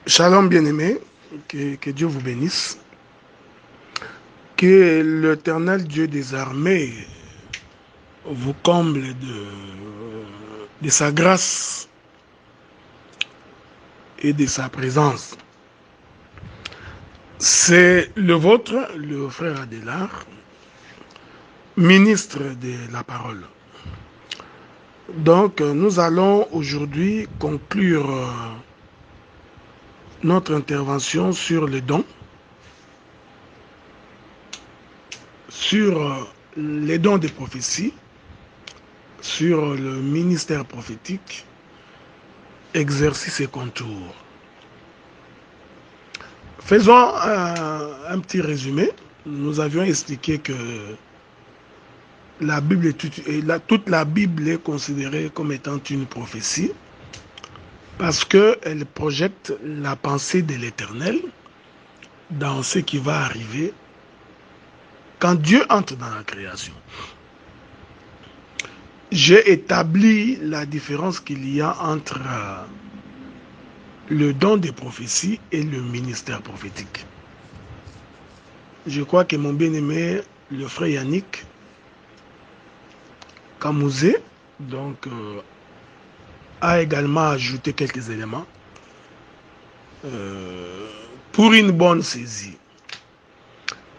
Shalom bien-aimés, que Dieu vous bénisse, que l'Éternel Dieu des armées vous comble de sa grâce et de sa présence. C'est le vôtre, le frère Adélard, ministre de la parole. Donc nous allons aujourd'hui conclure notre intervention sur les dons, sur les dons des prophéties, sur le ministère prophétique, exercice et contours. Faisons un petit résumé. Nous avions expliqué que la Bible toute la Bible est considérée comme étant une prophétie parce qu'elle projette la pensée de l'Éternel dans ce qui va arriver quand Dieu entre dans la création. J'ai établi la différence qu'il y a entre le don des prophéties et le ministère prophétique. Je crois que mon bien-aimé, le frère Yannick Kamouzé, a également ajouté quelques éléments pour une bonne saisie.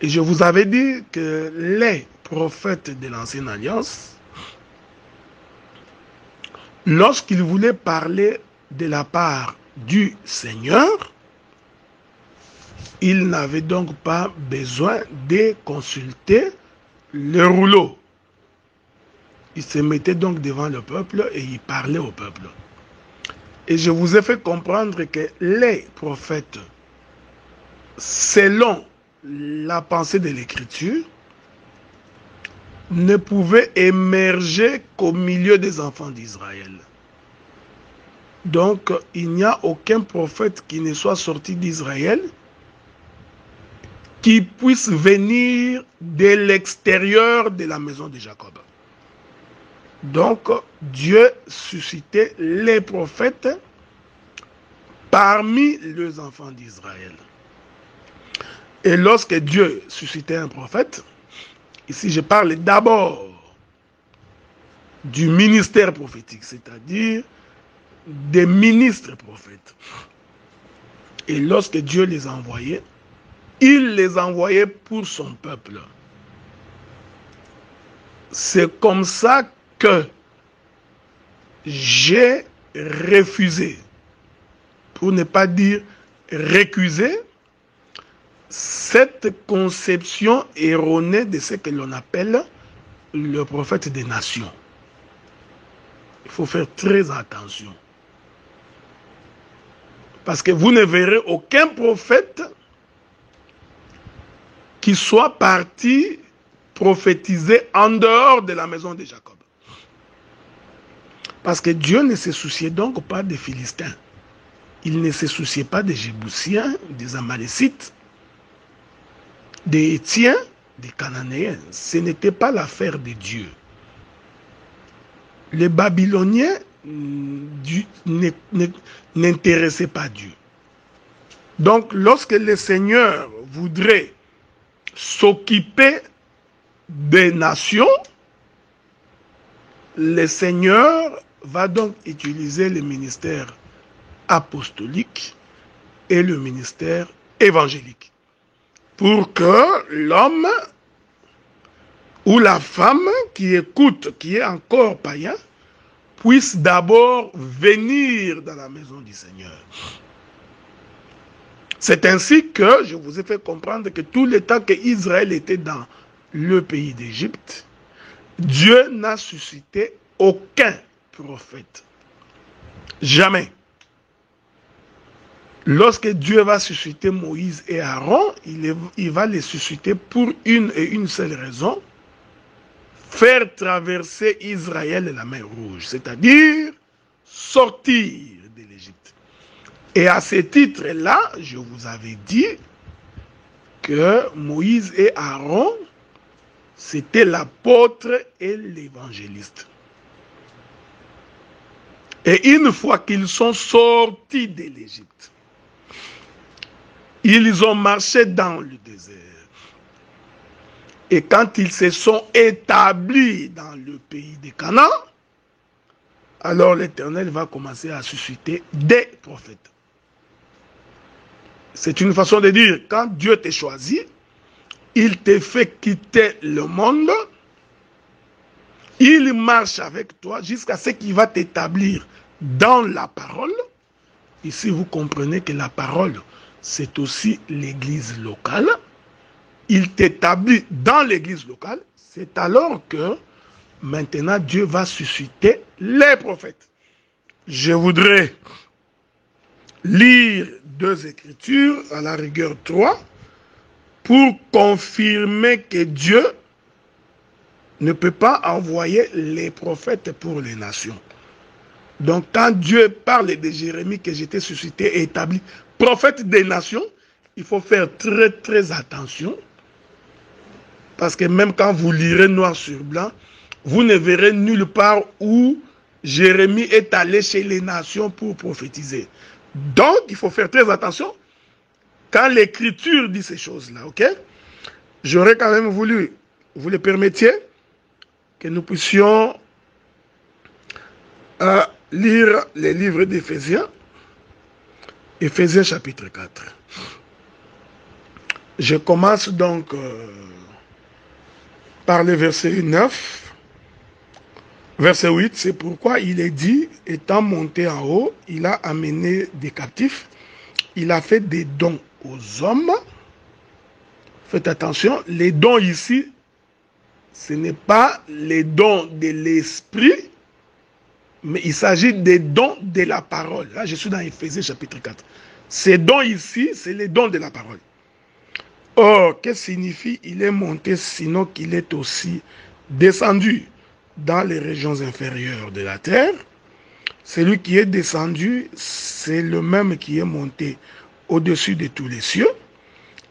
Et je vous avais dit que les prophètes de l'Ancienne Alliance, lorsqu'ils voulaient parler de la part du Seigneur, ils n'avaient donc pas besoin de consulter le rouleau. Ils se mettaient donc devant le peuple et ils parlaient au peuple. Et je vous ai fait comprendre que les prophètes, selon la pensée de l'Écriture, ne pouvaient émerger qu'au milieu des enfants d'Israël. Donc, il n'y a aucun prophète qui ne soit sorti d'Israël qui puisse venir de l'extérieur de la maison de Jacob. Donc, Dieu suscitait les prophètes parmi les enfants d'Israël. Et lorsque Dieu suscitait un prophète, ici je parle d'abord du ministère prophétique, c'est-à-dire des ministres prophètes. Et lorsque Dieu les envoyait, il les envoyait pour son peuple. C'est comme ça que j'ai refusé, pour ne pas dire récusé, cette conception erronée de ce que l'on appelle le prophète des nations. Il faut faire très attention. Parce que vous ne verrez aucun prophète qui soit parti prophétiser en dehors de la maison de Jacob. Parce que Dieu ne se souciait donc pas des Philistins. Il ne se souciait pas des Jébusiens, des Amalécites, des Hétiens, des Cananéens. Ce n'était pas l'affaire de Dieu. Les Babyloniens n'intéressaient pas Dieu. Donc, lorsque le Seigneur voudrait s'occuper des nations, le Seigneur va donc utiliser le ministère apostolique et le ministère évangélique pour que l'homme ou la femme qui écoute, qui est encore païen, puisse d'abord venir dans la maison du Seigneur. C'est ainsi que je vous ai fait comprendre que tout le temps qu'Israël était dans le pays d'Égypte, Dieu n'a suscité aucun prophète. Jamais. Lorsque Dieu va susciter Moïse et Aaron, il va les susciter pour une et une seule raison: faire traverser Israël la mer Rouge, c'est-à-dire sortir de l'Égypte. Et à ce titre-là, je vous avais dit que Moïse et Aaron, c'était l'apôtre et l'évangéliste. Et une fois qu'ils sont sortis de l'Égypte, Ils ont marché dans le désert. Et quand ils se sont établis dans le pays de Canaan, alors l'Éternel va commencer à susciter des prophètes. C'est une façon de dire, quand Dieu t'a choisi, il te fait quitter le monde, il marche avec toi jusqu'à ce qu'il va t'établir dans la parole. Ici, vous comprenez que la parole, c'est aussi l'église locale. Il t'établit dans l'église locale. C'est alors que maintenant Dieu va susciter les prophètes. Je voudrais lire 2 écritures, à la rigueur 3, pour confirmer que Dieu ne peut pas envoyer les prophètes pour les nations. Donc quand Dieu parle de Jérémie que j'étais suscité et établi prophète des nations, il faut faire très très attention. Parce que même quand vous lirez noir sur blanc, vous ne verrez nulle part où Jérémie est allé chez les nations pour prophétiser. Donc, il faut faire très attention quand l'Écriture dit ces choses-là, ok? J'aurais quand même voulu, vous le permettiez, que nous puissions lire les livres d'Éphésiens, Éphésiens chapitre 4. Je commence donc par le verset 9, verset 8, c'est pourquoi il est dit, étant monté en haut, il a amené des captifs, il a fait des dons aux hommes. Faites attention, les dons ici, ce n'est pas les dons de l'esprit, mais il s'agit des dons de la parole. Là, je suis dans Éphésiens chapitre 4. Ces dons ici, c'est les dons de la parole. Or, qu'est-ce que signifie il est monté, sinon qu'il est aussi descendu dans les régions inférieures de la terre? Celui qui est descendu, c'est le même qui est monté au-dessus de tous les cieux,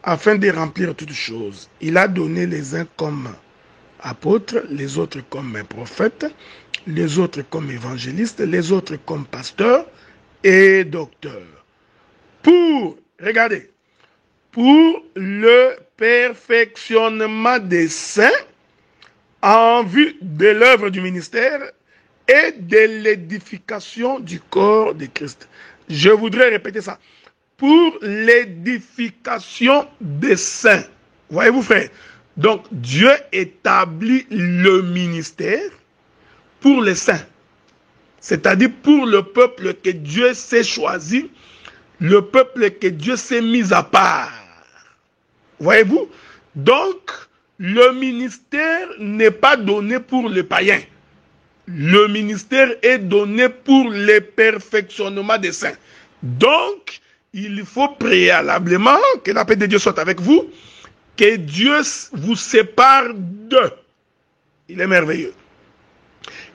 afin de remplir toutes choses. Il a donné les uns comme apôtres, les autres comme prophètes, les autres comme évangélistes, les autres comme pasteurs et docteurs. Regardez, pour le perfectionnement des saints en vue de l'œuvre du ministère et de l'édification du corps de Christ. Je voudrais répéter ça. Pour l'édification des saints. Voyez-vous, frère? Donc, Dieu établit le ministère pour les saints. C'est-à-dire pour le peuple que Dieu s'est choisi, le peuple que Dieu s'est mis à part. Voyez-vous? Donc, le ministère n'est pas donné pour les païens. Le ministère est donné pour le perfectionnement des saints. Donc, il faut préalablement que la paix de Dieu soit avec vous, que Dieu vous sépare d'eux. Il est merveilleux.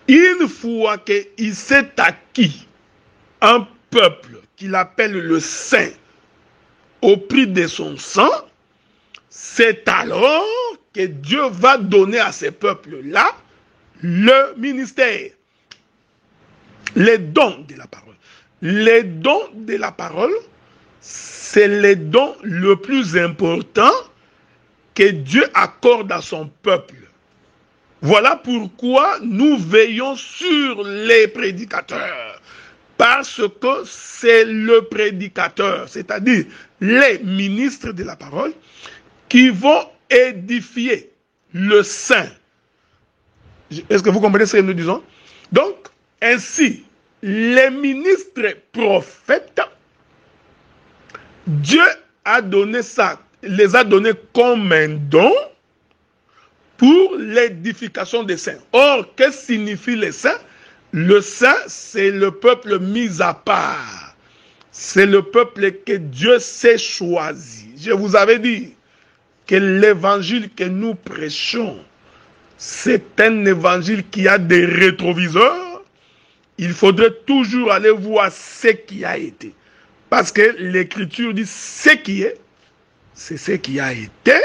Une fois qu'il s'est acquis un peuple qu'il appelle le saint au prix de son sang, c'est alors que Dieu va donner à ces peuples-là le ministère, les dons de la parole. Les dons de la parole, c'est les dons le plus important que Dieu accorde à son peuple. Voilà pourquoi nous veillons sur les prédicateurs. Parce que c'est le prédicateur, c'est-à-dire les ministres de la parole, qui vont édifier le saint. Est-ce que vous comprenez ce que nous disons? Donc, ainsi, les ministres prophètes, Dieu a donné ça, les a donnés comme un don pour l'édification des saints. Or, qu'est-ce que signifie les saints? Le saint, c'est le peuple mis à part. C'est le peuple que Dieu s'est choisi. Je vous avais dit que l'évangile que nous prêchons, c'est un évangile qui a des rétroviseurs. Il faudrait toujours aller voir ce qui a été. Parce que l'Écriture dit ce qui est, c'est ce qui a été,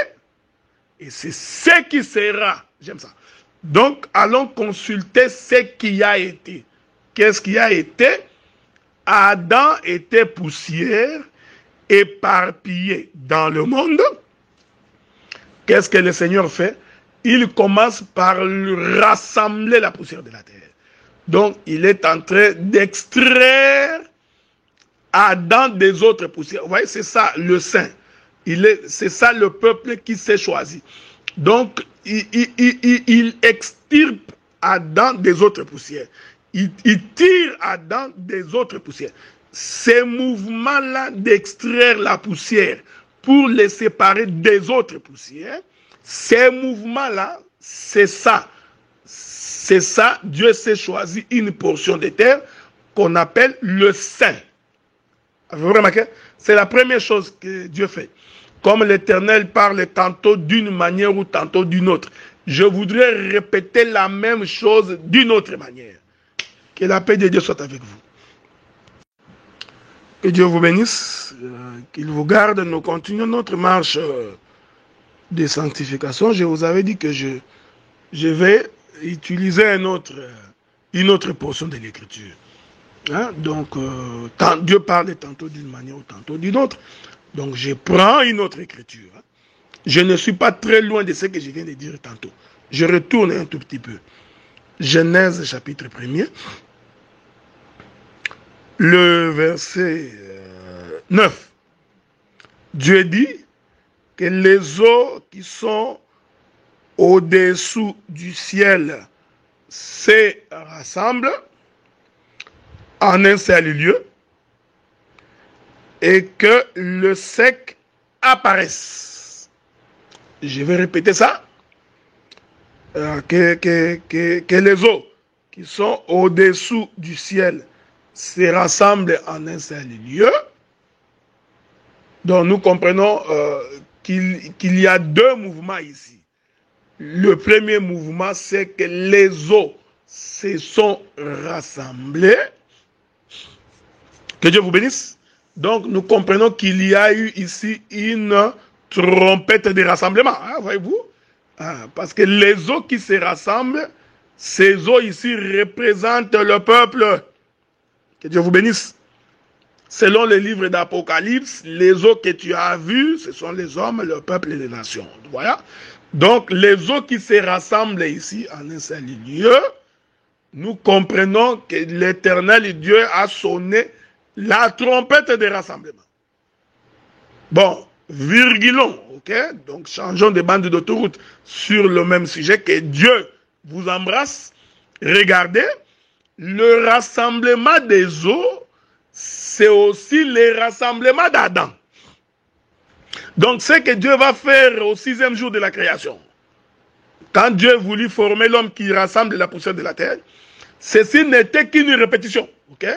et c'est ce qui sera. J'aime ça. Donc, allons consulter ce qui a été. Qu'est-ce qui a été? Adam était poussière, éparpillés dans le monde, qu'est-ce que le Seigneur fait? Il commence par rassembler la poussière de la terre. Donc, il est en train d'extraire Adam des autres poussières. Vous voyez, c'est ça le saint. C'est ça le peuple qui s'est choisi. Donc, il extirpe Adam des autres poussières. Il tire Adam des autres poussières. Ces mouvements-là d'extraire la poussière pour les séparer des autres poussières, ces mouvements-là, c'est ça. C'est ça, Dieu s'est choisi une portion de terre qu'on appelle le saint. Avez-vous remarqué? C'est la première chose que Dieu fait. Comme l'Éternel parle tantôt d'une manière ou tantôt d'une autre, je voudrais répéter la même chose d'une autre manière. Que la paix de Dieu soit avec vous. Que Dieu vous bénisse, qu'il vous garde. Nous continuons notre marche de sanctification. Je vous avais dit que je vais utiliser une autre portion de l'Écriture. Hein? Donc, Dieu parle tantôt d'une manière ou tantôt d'une autre. Donc, je prends une autre Écriture. Hein? Je ne suis pas très loin de ce que je viens de dire tantôt. Je retourne un tout petit peu. Genèse chapitre 1er. Le verset 9. Dieu dit que les eaux qui sont au-dessous du ciel se rassemblent en un seul lieu et que le sec apparaisse. Je vais répéter ça. Que les eaux qui sont au-dessous du ciel se rassemblent en un seul lieu. Donc nous comprenons qu'il y a deux mouvements ici. Le premier mouvement, c'est que les eaux se sont rassemblées. Que Dieu vous bénisse. Donc nous comprenons qu'il y a eu ici une trompette de rassemblement, hein, voyez-vous? Parce que les eaux qui se rassemblent, ces eaux ici représentent le peuple. Que Dieu vous bénisse. Selon le livre d'Apocalypse, les eaux que tu as vues, ce sont les hommes, le peuple et les nations. Voilà. Donc, les eaux qui se rassemblent ici en un seul lieu, nous comprenons que l'Éternel Dieu a sonné la trompette de rassemblement. Bon, virgulons, ok? Donc, changeons de bande d'autoroute sur le même sujet, que Dieu vous embrasse. Regardez, le rassemblement des eaux, c'est aussi le rassemblement d'Adam. Donc, ce que Dieu va faire au 6e jour de la création, quand Dieu voulut former l'homme qui rassemble la poussière de la terre, ceci n'était qu'une répétition, ok?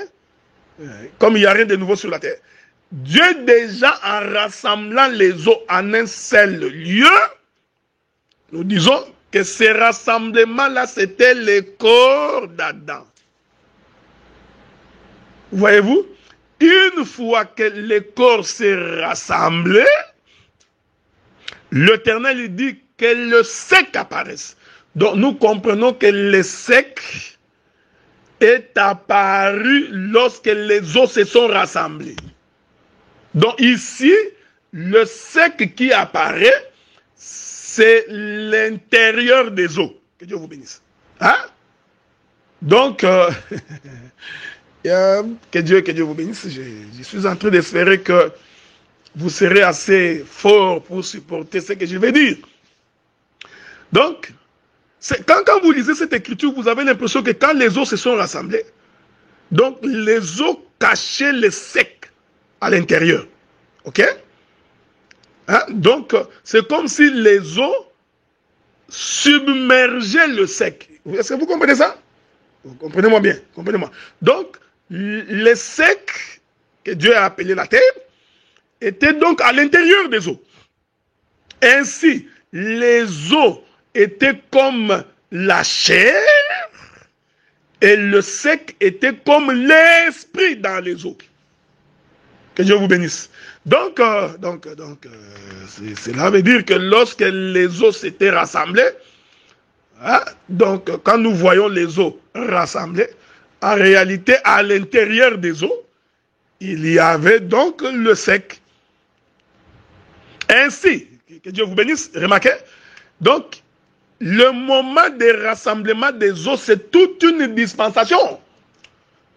Comme il n'y a rien de nouveau sur la terre. Dieu, déjà en rassemblant les eaux en un seul lieu, nous disons que ce rassemblement-là, c'était le corps d'Adam. Voyez-vous, une fois que le corps s'est rassemblé, l'Éternel dit que le sec apparaisse. Donc nous comprenons que le sec est apparu lorsque les eaux se sont rassemblées. Donc ici, le sec qui apparaît, c'est l'intérieur des eaux. Que Dieu vous bénisse. Hein? Donc, que Dieu vous bénisse. Je suis en train d'espérer que vous serez assez fort pour supporter ce que je vais dire. Donc, quand vous lisez cette écriture, vous avez l'impression que quand les eaux se sont rassemblées, donc les eaux cachaient le sec à l'intérieur. Ok? Hein? Donc, c'est comme si les eaux submergeaient le sec. Est-ce que vous comprenez ça? Comprenez-moi bien. Comprenez-moi. Donc, le sec que Dieu a appelé la terre était donc à l'intérieur des eaux. Ainsi, les eaux étaient comme la chair et le sec était comme l'esprit dans les eaux. Que Dieu vous bénisse. Donc, cela veut dire que lorsque les eaux s'étaient rassemblées, hein, donc quand nous voyons les eaux rassemblées, en réalité, à l'intérieur des eaux, il y avait donc le sec. Ainsi, que Dieu vous bénisse, remarquez. Donc, le moment des rassemblements des eaux, c'est toute une dispensation.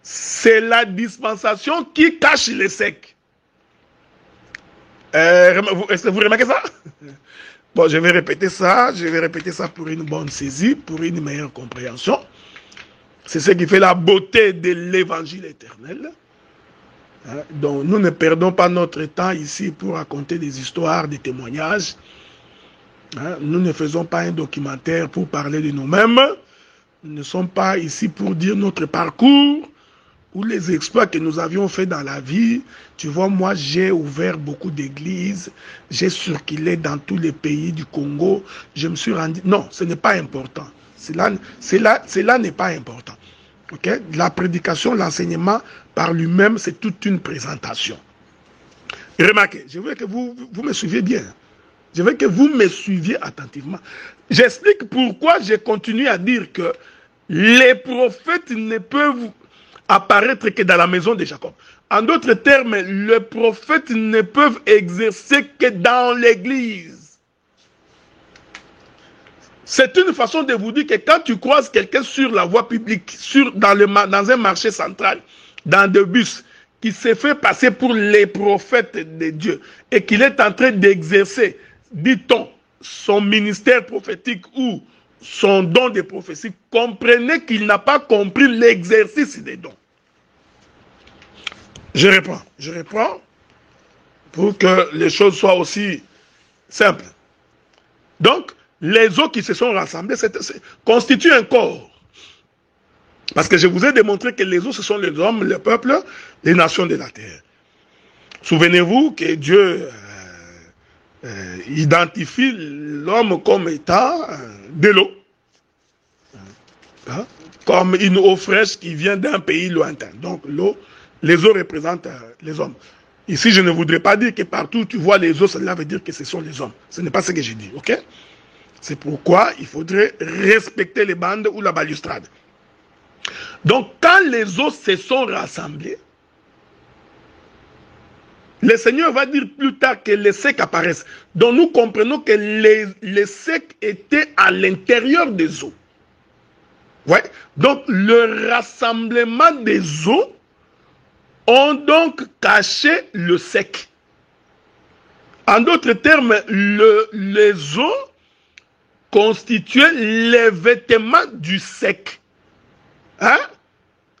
C'est la dispensation qui cache les secs. Est-ce que vous remarquez ça? Bon, je vais répéter ça pour une bonne saisie, pour une meilleure compréhension. C'est ce qui fait la beauté de l'évangile éternel. Donc, nous ne perdons pas notre temps ici pour raconter des histoires, des témoignages. Nous ne faisons pas un documentaire pour parler de nous-mêmes. Nous ne sommes pas ici pour dire notre parcours ou les exploits que nous avions faits dans la vie. Tu vois, moi, j'ai ouvert beaucoup d'églises. J'ai circulé dans tous les pays du Congo. Je me suis rendu... Non, ce n'est pas important. Cela n'est pas important. Okay? La prédication, l'enseignement, par lui-même, c'est toute une présentation. Et remarquez, je veux que vous me suiviez bien. Je veux que vous me suiviez attentivement. J'explique pourquoi je continue à dire que les prophètes ne peuvent apparaître que dans la maison de Jacob. En d'autres termes, les prophètes ne peuvent exercer que dans l'église. C'est une façon de vous dire que quand tu croises quelqu'un sur la voie publique, dans un marché central, dans des bus, qui s'est fait passer pour les prophètes de Dieu et qu'il est en train d'exercer, dit-on, son ministère prophétique ou son don de prophétie, comprenez qu'il n'a pas compris l'exercice des dons. Je reprends pour que les choses soient aussi simples. Donc, les eaux qui se sont rassemblées constituent un corps. Parce que je vous ai démontré que les eaux, ce sont les hommes, le peuple, les nations de la terre. Souvenez-vous que Dieu identifie l'homme comme étant de l'eau. Comme une eau fraîche qui vient d'un pays lointain. Donc l'eau, les eaux représentent les hommes. Ici, je ne voudrais pas dire que partout tu vois les eaux, cela veut dire que ce sont les hommes. Ce n'est pas ce que j'ai dit, ok? C'est pourquoi il faudrait respecter les bandes ou la balustrade. Donc, quand les eaux se sont rassemblées, le Seigneur va dire plus tard que les secs apparaissent. Donc, nous comprenons que les secs étaient à l'intérieur des eaux. Ouais. Donc, le rassemblement des eaux ont donc caché le sec. En d'autres termes, les eaux constituaient les vêtements du sec. Hein?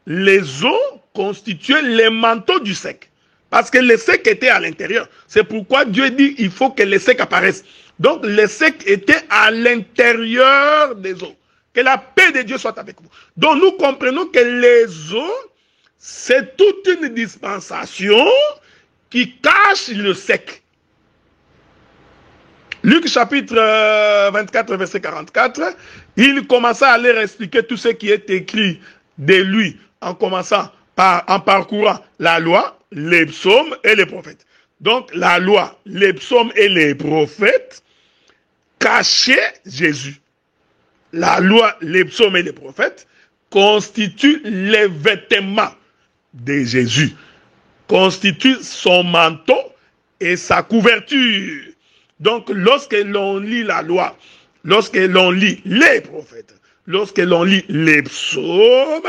Les eaux constituaient les manteaux du sec. Parce que les secs étaient à l'intérieur. C'est pourquoi Dieu dit qu'il faut que les secs apparaissent. Donc les secs étaient à l'intérieur des eaux. Que la paix de Dieu soit avec vous. Donc nous comprenons que les eaux, c'est toute une dispensation qui cache le sec. Luc chapitre 24, verset 44, il commença à leur expliquer tout ce qui est écrit de lui, en parcourant la loi, les psaumes et les prophètes. Donc la loi, les psaumes et les prophètes cachaient Jésus. La loi, les psaumes et les prophètes constituent les vêtements de Jésus, constituent son manteau et sa couverture. Donc, lorsque l'on lit la loi, lorsque l'on lit les prophètes, lorsque l'on lit les psaumes,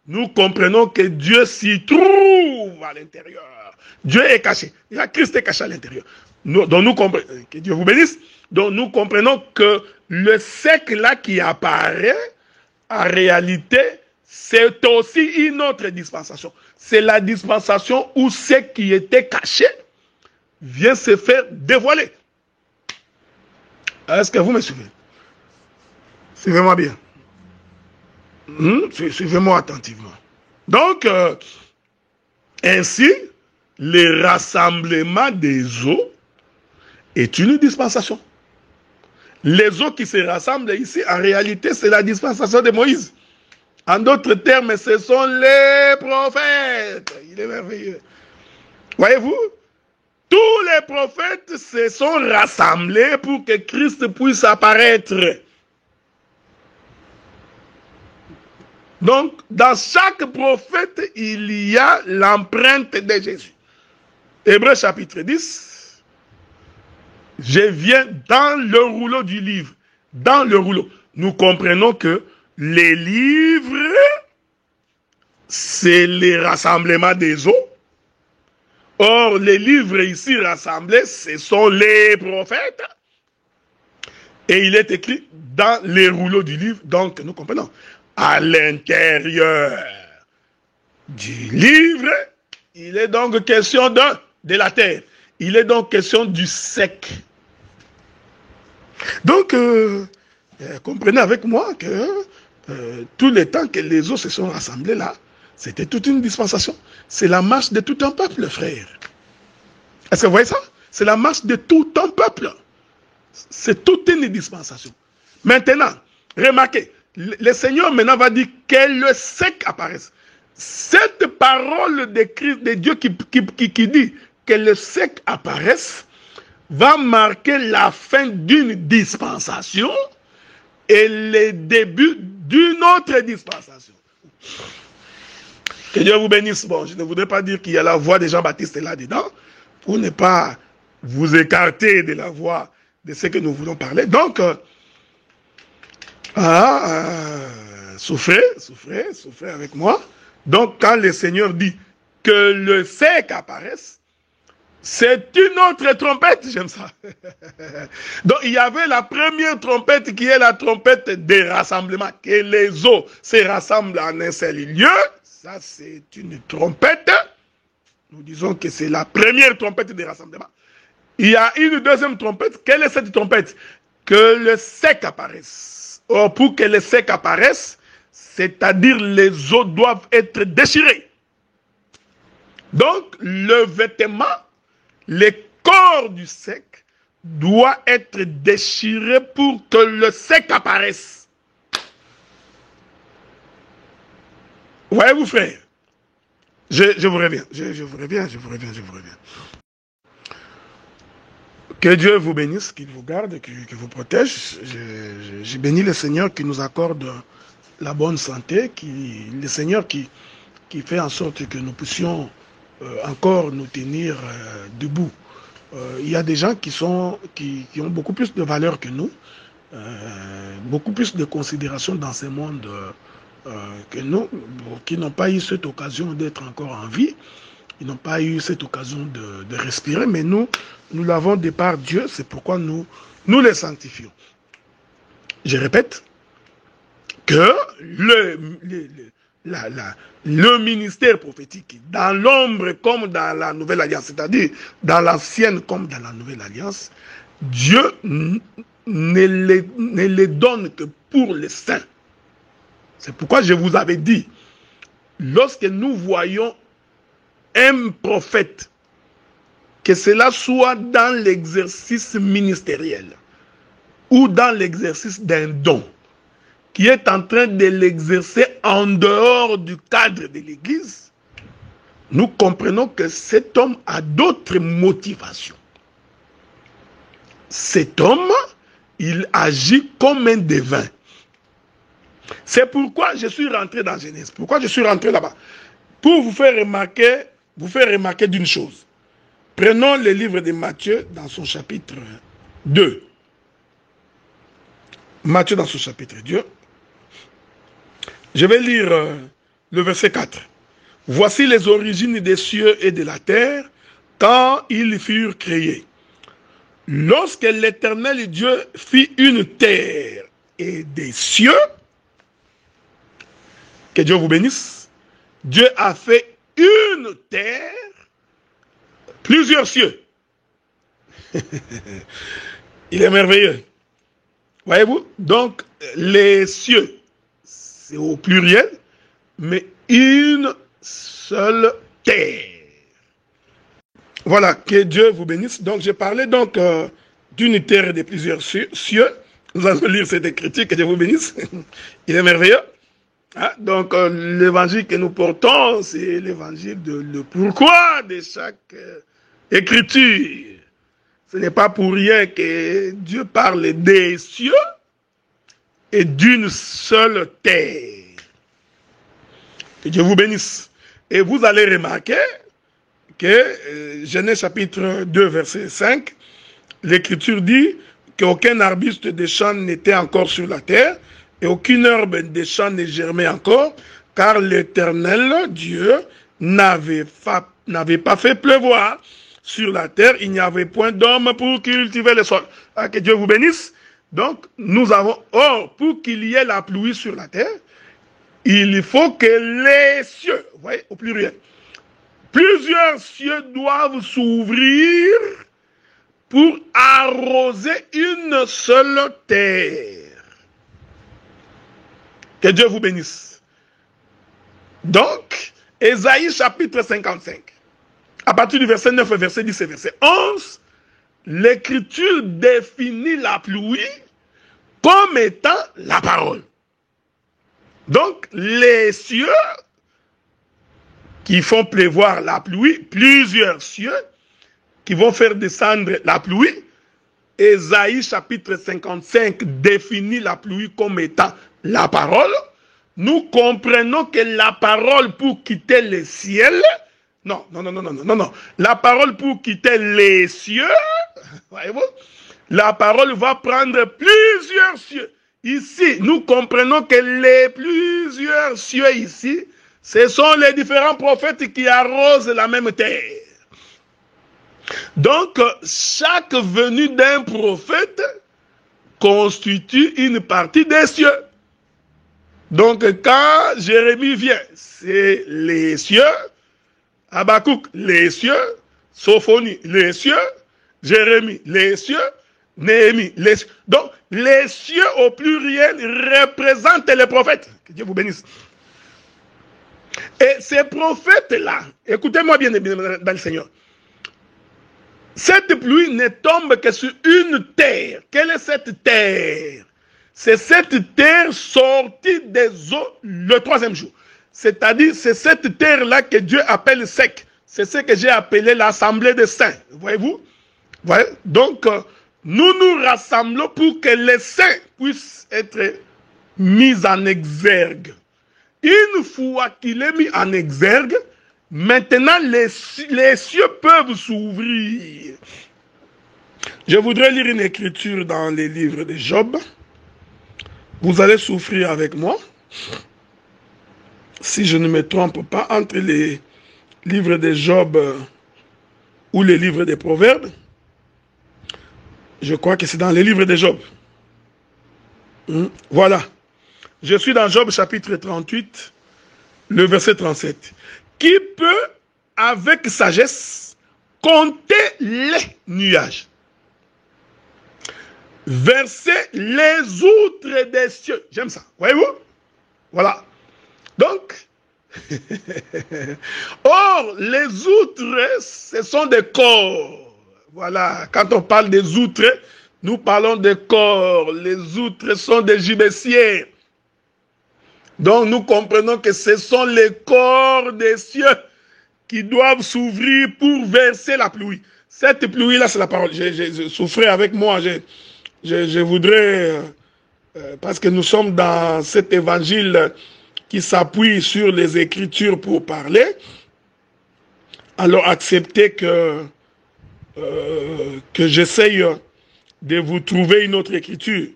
nous comprenons que Dieu s'y trouve à l'intérieur. Dieu est caché. Christ est caché à l'intérieur. Donc, nous comprenons, que Dieu vous bénisse. Donc, nous comprenons que le sec là qui apparaît, en réalité, c'est aussi une autre dispensation. C'est la dispensation où ce qui était caché vient se faire dévoiler. Est-ce que vous me suivez? Suivez-moi bien. Suivez-moi attentivement. Donc, ainsi, le rassemblement des eaux est une dispensation. Les eaux qui se rassemblent ici, en réalité, c'est la dispensation de Moïse. En d'autres termes, ce sont les prophètes. Il est merveilleux. Voyez-vous? Tous les prophètes se sont rassemblés pour que Christ puisse apparaître. Donc, dans chaque prophète, il y a l'empreinte de Jésus. Hébreux chapitre 10, Je viens dans le rouleau du livre. Dans le rouleau. Nous comprenons que les livres, c'est les rassemblements des eaux. Or, les livres ici rassemblés, ce sont les prophètes. Et il est écrit dans les rouleaux du livre. Donc, nous comprenons. À l'intérieur du livre, il est donc question de la terre. Il est donc question du sec. Donc, comprenez avec moi que tout le temps que les eaux se sont rassemblées là, c'était toute une dispensation. C'est la marche de tout un peuple, frère. Est-ce que vous voyez ça? C'est la marche de tout un peuple. C'est toute une dispensation. Maintenant, remarquez, le Seigneur maintenant va dire que le sec apparaisse. Cette parole de Christ, de Dieu qui dit que le sec apparaisse, va marquer la fin d'une dispensation et le début d'une autre dispensation. Que Dieu vous bénisse. Bon, je ne voudrais pas dire qu'il y a la voix de Jean-Baptiste là-dedans, pour ne pas vous écarter de la voix de ce que nous voulons parler. Donc, souffrez avec moi. Donc, quand le Seigneur dit que le sec apparaisse, c'est une autre trompette, j'aime ça. Donc, il y avait la première trompette qui est la trompette des rassemblements, que les eaux se rassemblent en un seul lieu. Ça, c'est une trompette. Nous disons que c'est la première trompette des rassemblements. Il y a une deuxième trompette. Quelle est cette trompette? Que le sec apparaisse. Or, pour que le sec apparaisse, c'est-à-dire les eaux doivent être déchirées. Donc, le vêtement, le corps du sec doit être déchiré pour que le sec apparaisse. Voyez-vous, frère? Je vous reviens. Je vous reviens. Que Dieu vous bénisse, qu'il vous garde, qu'il vous protège. Je bénis le Seigneur qui nous accorde la bonne santé, le Seigneur qui fait en sorte que nous puissions encore nous tenir debout. Il y a des gens qui ont beaucoup plus de valeur que nous, beaucoup plus de considération dans ce monde que nous, qui n'ont pas eu cette occasion d'être encore en vie, ils n'ont pas eu cette occasion de respirer, mais nous l'avons de par Dieu, c'est pourquoi nous les sanctifions. Je répète que le ministère prophétique, dans l'ombre comme dans la nouvelle alliance, c'est-à-dire dans l'ancienne comme dans la nouvelle alliance, Dieu ne les donne que pour les saints. C'est pourquoi je vous avais dit, lorsque nous voyons un prophète, que cela soit dans l'exercice ministériel ou dans l'exercice d'un don, qui est en train de l'exercer en dehors du cadre de l'Église, nous comprenons que cet homme a d'autres motivations. Cet homme, il agit comme un devin. C'est pourquoi je suis rentré dans Genèse. Pourquoi je suis rentré là-bas? Pour vous faire remarquer d'une chose. Prenons le livre de Matthieu dans son chapitre 2. Matthieu dans son chapitre 2. Je vais lire le verset 4. Voici les origines des cieux et de la terre quand ils furent créés. Lorsque l'Éternel Dieu fit une terre et des cieux, que Dieu vous bénisse, Dieu a fait une terre, plusieurs cieux. Il est merveilleux. Voyez-vous? Donc, les cieux, c'est au pluriel, mais une seule terre. Voilà, que Dieu vous bénisse. Donc, j'ai parlé donc d'une terre et de plusieurs cieux. Nous allons lire cette écriture, que Dieu vous bénisse. Il est merveilleux. Hein? Donc, l'évangile que nous portons, c'est l'évangile de le pourquoi de chaque écriture. Ce n'est pas pour rien que Dieu parle des cieux et d'une seule terre. Que Dieu vous bénisse. Et vous allez remarquer que Genèse chapitre 2, verset 5, l'Écriture dit qu'aucun arbuste des champs n'était encore sur la terre, et aucune herbe des champs ne germait encore, car l'Éternel Dieu n'avait pas fait pleuvoir sur la terre, il n'y avait point d'homme pour cultiver le sol. Ah, que Dieu vous bénisse. Donc, nous avons, or, pour qu'il y ait la pluie sur la terre, il faut que les cieux, vous voyez, au pluriel, plusieurs cieux doivent s'ouvrir pour arroser une seule terre. Que Dieu vous bénisse. Donc, Ésaïe chapitre 55, à partir du verset 9, verset 10 et verset 11, l'Écriture définit la pluie comme étant la parole. Donc, les cieux qui font pleuvoir la pluie, plusieurs cieux qui vont faire descendre la pluie, Ésaïe chapitre 55 définit la pluie comme étant la parole. Nous comprenons que la parole pour quitter le ciel, non, la parole pour quitter les cieux, voyez-vous, la parole va prendre plusieurs cieux. Ici, nous comprenons que les plusieurs cieux ici, ce sont les différents prophètes qui arrosent la même terre. Donc, chaque venue d'un prophète constitue une partie des cieux. Donc, quand Jérémie vient, c'est les cieux, Habakkuk, les cieux, Sophonie, les cieux, Jérémie, les cieux, Néhémie, les cieux. Donc, les cieux au pluriel représentent les prophètes. Que Dieu vous bénisse. Et ces prophètes-là, écoutez-moi bien dans le Seigneur, cette pluie ne tombe que sur une terre. Quelle est cette terre? C'est cette terre sortie des eaux le troisième jour. C'est-à-dire, c'est cette terre-là que Dieu appelle sec. C'est ce que j'ai appelé l'assemblée des saints. Voyez-vous? Voyez? Donc, nous nous rassemblons pour que les saints puissent être mis en exergue. Une fois qu'il est mis en exergue, maintenant les cieux peuvent s'ouvrir. Je voudrais lire une écriture dans les livres de Job. Vous allez souffrir avec moi. Si je ne me trompe pas, entre les livres de Job ou les livres des Proverbes, je crois que c'est dans les livres de Job. Voilà. Je suis dans Job chapitre 38, le verset 37. Qui peut, avec sagesse, compter les nuages, verser les outres des cieux? J'aime ça. Voyez-vous? Voilà. Donc, or, les outres, ce sont des corps. Voilà. Quand on parle des outres, nous parlons des corps. Les outres sont des gibecières. Donc, nous comprenons que ce sont les corps des cieux qui doivent s'ouvrir pour verser la pluie. Cette pluie-là, c'est la parole. Je souffrais avec moi. Je voudrais, parce que nous sommes dans cet évangile qui s'appuie sur les Écritures pour parler, alors acceptez que j'essaye de vous trouver une autre Écriture.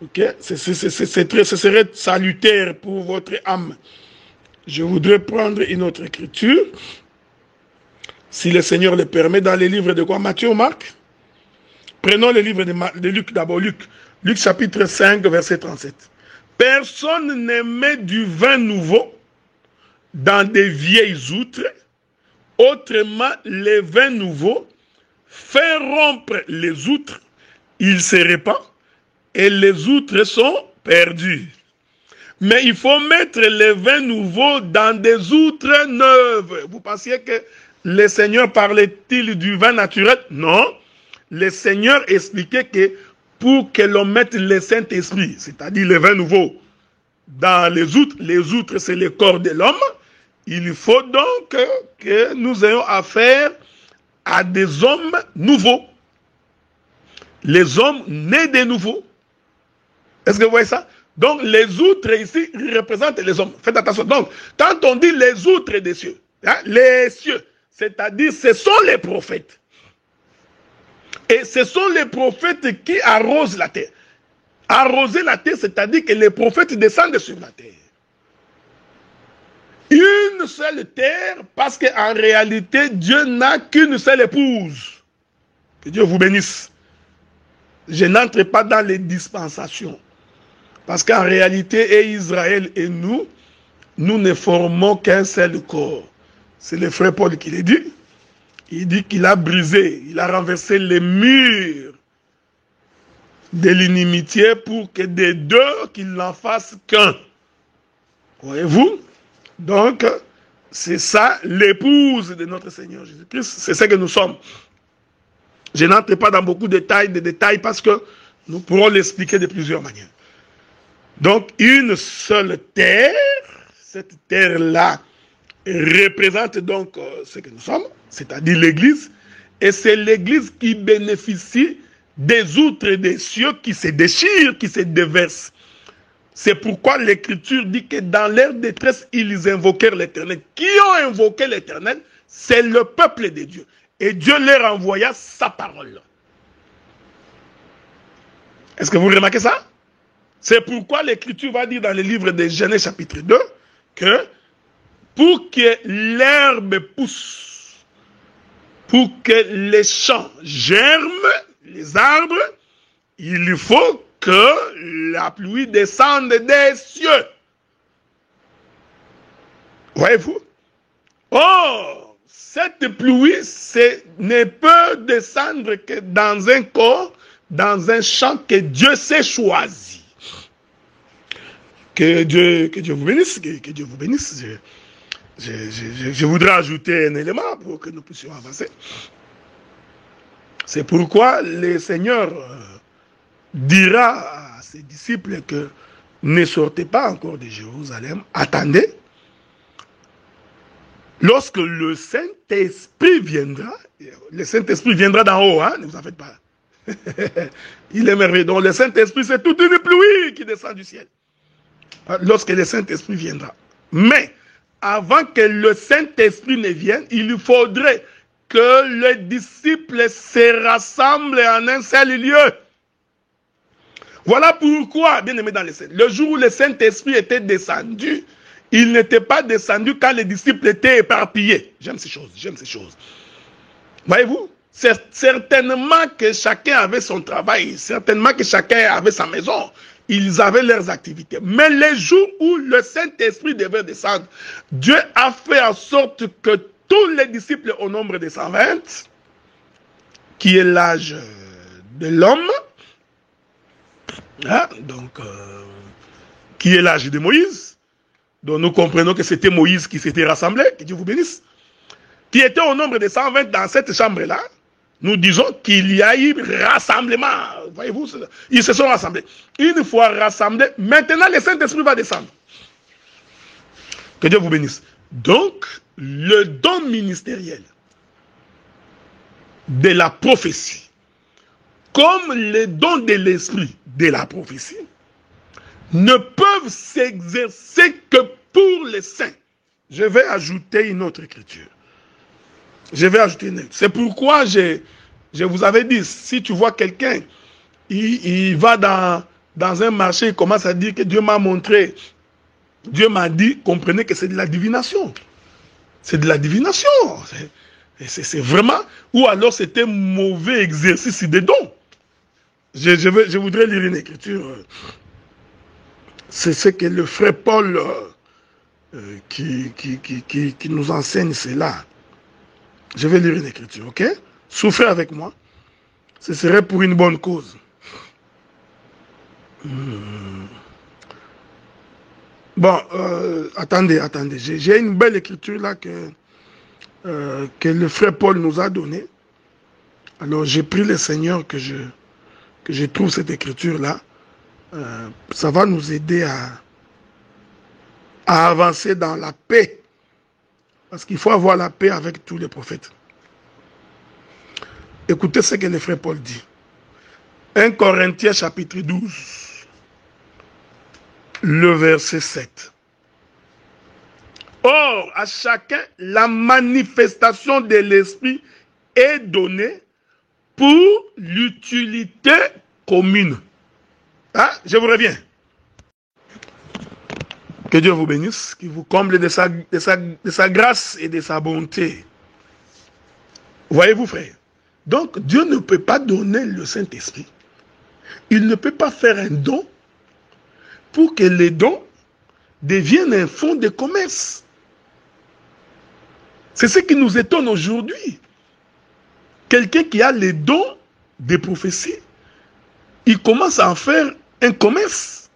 Okay? Ce serait salutaire pour votre âme. Je voudrais prendre une autre écriture, si le Seigneur le permet, dans les livres de quoi? Matthieu ou Marc? Prenons les livres de Luc d'abord. Luc chapitre 5, verset 37. Personne ne met du vin nouveau dans des vieilles outres, autrement les vins nouveaux fait rompre les outres, il se répand, et les outres sont perdues. Mais il faut mettre les vins nouveaux dans des outres neuves. Vous pensiez que le Seigneur parlait-il du vin naturel? Non. Le Seigneur expliquait que pour que l'on mette le Saint-Esprit, c'est-à-dire le vin nouveau, dans les outres c'est le corps de l'homme, il faut donc que nous ayons affaire à des hommes nouveaux. Les hommes nés de nouveau. Est-ce que vous voyez ça? Donc, les outres ici représentent les hommes. Faites attention. Donc, quand on dit les outres des cieux, hein, les cieux, c'est-à-dire ce sont les prophètes. Et ce sont les prophètes qui arrosent la terre. Arroser la terre, c'est-à-dire que les prophètes descendent sur la terre. Une seule terre, parce qu'en réalité, Dieu n'a qu'une seule épouse. Que Dieu vous bénisse. Je n'entre pas dans les dispensations. Parce qu'en réalité, et Israël et nous ne formons qu'un seul corps. C'est le frère Paul qui l'a dit. Il dit qu'il a brisé, il a renversé les murs de l'inimitié pour que des deux, qu'il n'en fasse qu'un. Voyez-vous? Donc, c'est ça l'épouse de notre Seigneur Jésus-Christ. C'est ce que nous sommes. Je n'entre pas dans beaucoup de détails parce que nous pourrons l'expliquer de plusieurs manières. Donc, une seule terre, cette terre-là représente donc ce que nous sommes, c'est-à-dire l'Église, et c'est l'Église qui bénéficie des outres des cieux qui se déchirent, qui se déversent. C'est pourquoi l'Écriture dit que dans leur détresse, ils invoquèrent l'Éternel. Qui ont invoqué l'Éternel? C'est le peuple de Dieu. Et Dieu leur envoya sa parole. Est-ce que vous remarquez ça? C'est pourquoi l'Écriture va dire dans le livre de Genèse chapitre 2 que pour que l'herbe pousse, pour que les champs germent, les arbres, il faut que la pluie descende des cieux. Voyez-vous? Or, cette pluie ne peut descendre que dans un corps, dans un champ que Dieu s'est choisi. Que Dieu vous bénisse, que Dieu vous bénisse. Je voudrais ajouter un élément pour que nous puissions avancer. C'est pourquoi le Seigneur dira à ses disciples que ne sortez pas encore de Jérusalem, attendez. Lorsque le Saint-Esprit viendra, le Saint-Esprit viendra d'en haut, hein, ne vous en faites pas. Il est merveilleux. Donc le Saint-Esprit, c'est toute une pluie qui descend du ciel. Lorsque le Saint-Esprit viendra. Mais, avant que le Saint-Esprit ne vienne, il faudrait que les disciples se rassemblent en un seul lieu. Voilà pourquoi, bien aimé dans le Seigneur, le jour où le Saint-Esprit était descendu, il n'était pas descendu quand les disciples étaient éparpillés. J'aime ces choses, j'aime ces choses. Voyez-vous, certainement que chacun avait son travail, certainement que chacun avait sa maison. Ils avaient leurs activités. Mais les jours où le Saint-Esprit devait descendre, Dieu a fait en sorte que tous les disciples au nombre de 120, qui est l'âge de l'homme, hein, donc, qui est l'âge de Moïse, dont nous comprenons que c'était Moïse qui s'était rassemblé, que Dieu vous bénisse, qui était au nombre de 120 dans cette chambre-là, nous disons qu'il y a eu rassemblement. Voyez-vous, ils se sont rassemblés. Une fois rassemblés, maintenant le Saint-Esprit va descendre. Que Dieu vous bénisse. Donc, le don ministériel de la prophétie, comme le don de l'esprit de la prophétie, ne peuvent s'exercer que pour les saints. Je vais ajouter une autre écriture. C'est pourquoi je vous avais dit, si tu vois quelqu'un, il va dans un marché, il commence à dire que Dieu m'a montré, Dieu m'a dit, comprenez que c'est de la divination. C'est de la divination. C'est vraiment, ou alors c'est un mauvais exercice des dons. Je voudrais lire une écriture. C'est ce que le frère Paul qui nous enseigne cela. Je vais lire une écriture, ok? Souffrez avec moi. Ce serait pour une bonne cause. Bon, attendez. J'ai une belle écriture là que le frère Paul nous a donnée. Alors, j'ai prié le Seigneur que je trouve cette écriture là. Ça va nous aider à avancer dans la paix. Parce qu'il faut avoir la paix avec tous les prophètes. Écoutez ce que le frère Paul dit. 1 Corinthiens chapitre 12, le verset 7. Or, à chacun, la manifestation de l'Esprit est donnée pour l'utilité commune. Ah, je vous reviens. Que Dieu vous bénisse, qu'il vous comble de sa grâce et de sa bonté. Voyez-vous, frère? Donc, Dieu ne peut pas donner le Saint-Esprit. Il ne peut pas faire un don pour que les dons deviennent un fonds de commerce. C'est ce qui nous étonne aujourd'hui. Quelqu'un qui a les dons des prophéties, il commence à en faire un commerce.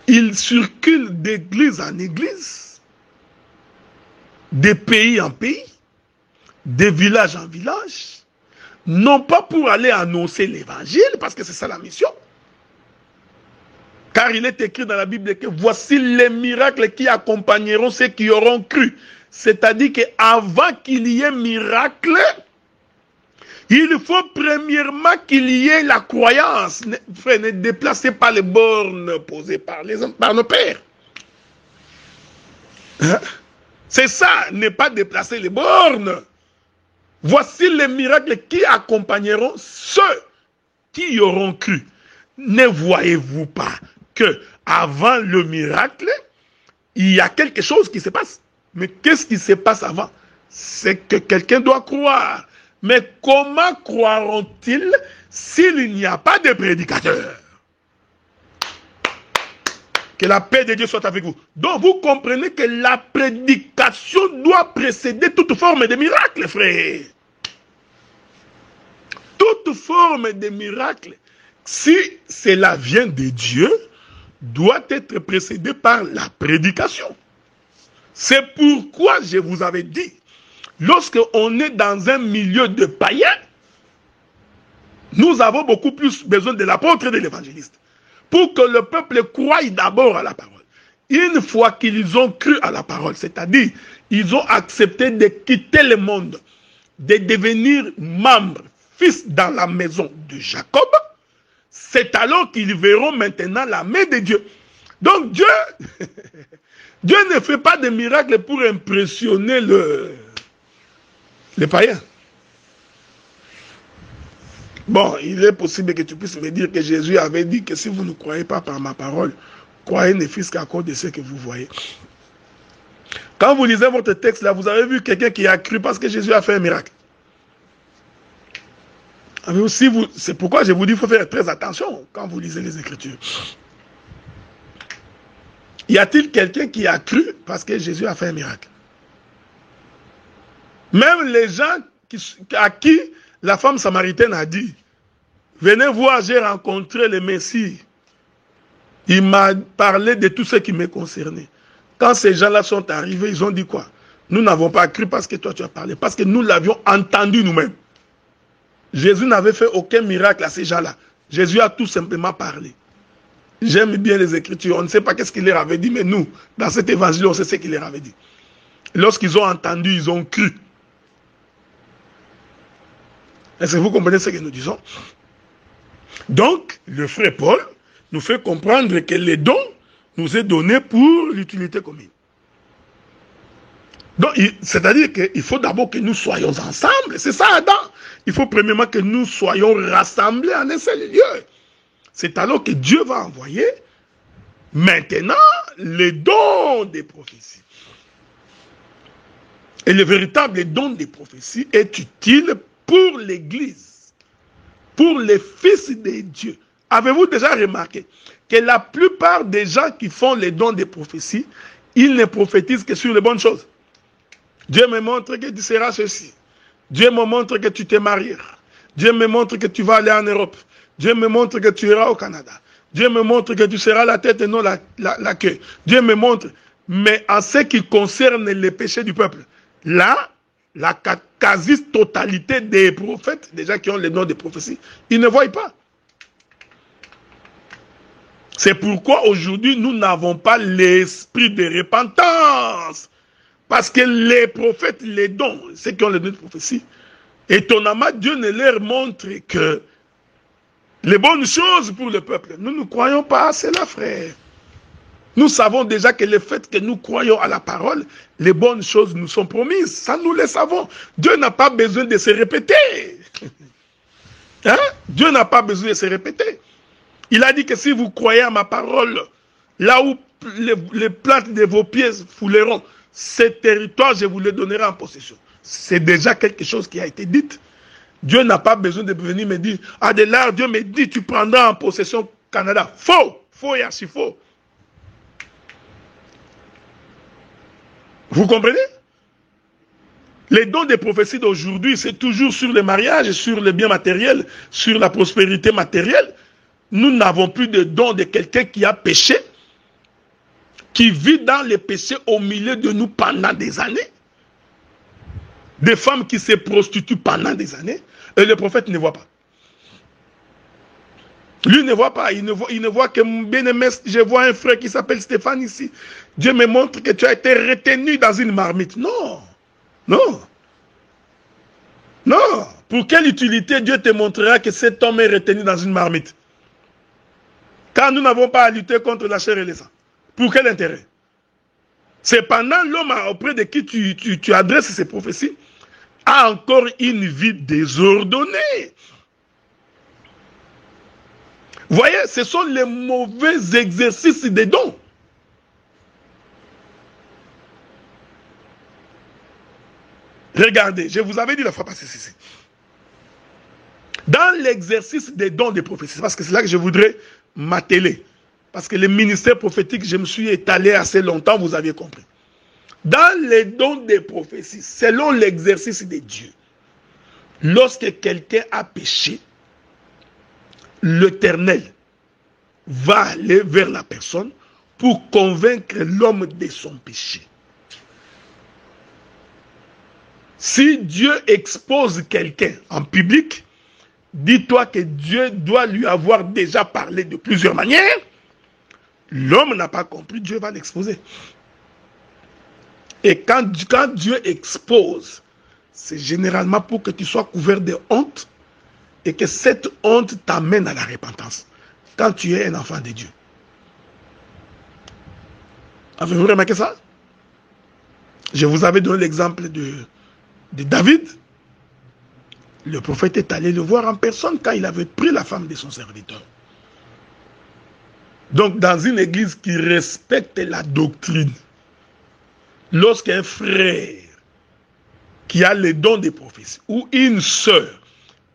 Il circule d'église en église, de pays en pays, de village en village, non pas pour aller annoncer l'évangile, parce que c'est ça la mission. Car il est écrit dans la Bible que voici les miracles qui accompagneront ceux qui auront cru. C'est-à-dire qu'avant qu'il y ait miracle, il faut premièrement qu'il y ait la croyance. Frère, ne déplacez pas les bornes posées par nos pères. Hein? C'est ça, ne pas déplacer les bornes. Voici les miracles qui accompagneront ceux qui y auront cru. Ne voyez-vous pas que avant le miracle, il y a quelque chose qui se passe? Mais qu'est-ce qui se passe avant? C'est que quelqu'un doit croire. Mais comment croiront-ils s'il n'y a pas de prédicateur? Que la paix de Dieu soit avec vous. Donc vous comprenez que la prédication doit précéder toute forme de miracle, frère. Toute forme de miracle, si cela vient de Dieu, doit être précédée par la prédication. C'est pourquoi je vous avais dit, lorsque on est dans un milieu de païens, nous avons beaucoup plus besoin de l'apôtre et de l'évangéliste. Pour que le peuple croie d'abord à la parole. Une fois qu'ils ont cru à la parole, c'est-à-dire, ils ont accepté de quitter le monde, de devenir membres, fils dans la maison de Jacob, c'est alors qu'ils verront maintenant la main de Dieu. Donc Dieu, Dieu ne fait pas de miracles pour impressionner les païens. Bon, il est possible que tu puisses me dire que Jésus avait dit que si vous ne croyez pas par ma parole, croyez ne fût-ce qu'à cause de ce que vous voyez. Quand vous lisez votre texte là, vous avez vu quelqu'un qui a cru parce que Jésus a fait un miracle. C'est pourquoi je vous dis qu'il faut faire très attention quand vous lisez les Écritures. Y a-t-il quelqu'un qui a cru parce que Jésus a fait un miracle? Même les gens à qui la femme samaritaine a dit, venez voir, j'ai rencontré le Messie. Il m'a parlé de tout ce qui me concernait. Quand ces gens-là sont arrivés, ils ont dit quoi? Nous n'avons pas cru parce que toi tu as parlé, parce que nous l'avions entendu nous-mêmes. Jésus n'avait fait aucun miracle à ces gens-là. Jésus a tout simplement parlé. J'aime bien les Écritures. On ne sait pas qu'est-ce qu'il leur avait dit, mais nous, dans cet évangile, on sait ce qu'il leur avait dit. Lorsqu'ils ont entendu, ils ont cru. Est-ce que vous comprenez ce que nous disons? Donc, le frère Paul nous fait comprendre que les dons nous est donné pour l'utilité commune. Donc, c'est-à-dire qu'il faut d'abord que nous soyons ensemble. C'est ça, Adam. Il faut premièrement que nous soyons rassemblés en un seul lieu. C'est alors que Dieu va envoyer maintenant les dons des prophéties. Et le véritable don des prophéties est utile pour l'Église, pour les fils de Dieu. Avez-vous déjà remarqué que la plupart des gens qui font les dons des prophéties, ils ne prophétisent que sur les bonnes choses. Dieu me montre que tu seras ceci. Dieu me montre que tu te marieras. Dieu me montre que tu vas aller en Europe. Dieu me montre que tu iras au Canada. Dieu me montre que tu seras la tête et non la queue. Dieu me montre. Mais en ce qui concerne les péchés du peuple, là, la quasi-totalité des prophètes, des gens qui ont les noms de prophéties, ils ne voient pas. C'est pourquoi aujourd'hui, nous n'avons pas l'esprit de repentance. Parce que les prophètes, les dons, ceux qui ont les dons de prophétie, étonnamment, Dieu ne leur montre que les bonnes choses pour le peuple. Nous ne croyons pas à cela, frère. Nous savons déjà que le fait que nous croyons à la parole, les bonnes choses nous sont promises. Ça, nous le savons. Dieu n'a pas besoin de se répéter. Hein? Dieu n'a pas besoin de se répéter. Il a dit que si vous croyez à ma parole, là où les plantes de vos pieds fouleront, ces territoires, je vous les donnerai en possession. C'est déjà quelque chose qui a été dit. Dieu n'a pas besoin de venir me dire, Adélard, Dieu me dit, tu prendras en possession Canada. Faux, faux et archi faux. Vous comprenez? Les dons des prophéties d'aujourd'hui, c'est toujours sur le mariage, sur les biens matériels, sur la prospérité matérielle. Nous n'avons plus de dons de quelqu'un qui a péché, qui vit dans les péchés au milieu de nous pendant des années. Des femmes qui se prostituent pendant des années, et le prophète ne voit pas. Lui ne voit pas, il ne voit que mon bien-aimé, je vois un frère qui s'appelle Stéphane ici. Dieu me montre que tu as été retenu dans une marmite. Non, non, non. Pour quelle utilité Dieu te montrera que cet homme est retenu dans une marmite? Car nous n'avons pas à lutter contre la chair et le sang. Pour quel intérêt? Cependant, l'homme auprès de qui tu adresses ces prophéties a encore une vie désordonnée. Vous voyez, ce sont les mauvais exercices des dons. Regardez, je vous avais dit la fois passée ceci. Dans l'exercice des dons des prophéties, parce que c'est là que je voudrais m'atteler. Parce que le ministère prophétique, je me suis étalé assez longtemps, vous aviez compris. Dans les dons des prophéties, selon l'exercice de Dieu, lorsque quelqu'un a péché, l'Éternel va aller vers la personne pour convaincre l'homme de son péché. Si Dieu expose quelqu'un en public, dis-toi que Dieu doit lui avoir déjà parlé de plusieurs manières. L'homme n'a pas compris, Dieu va l'exposer. Et quand Dieu expose, c'est généralement pour que tu sois couvert de honte et que cette honte t'amène à la repentance. Quand tu es un enfant de Dieu. Avez-vous remarqué ça? Je vous avais donné l'exemple de David. Le prophète est allé le voir en personne quand il avait pris la femme de son serviteur. Donc, dans une église qui respecte la doctrine, lorsqu'un frère qui a les dons des prophéties, ou une sœur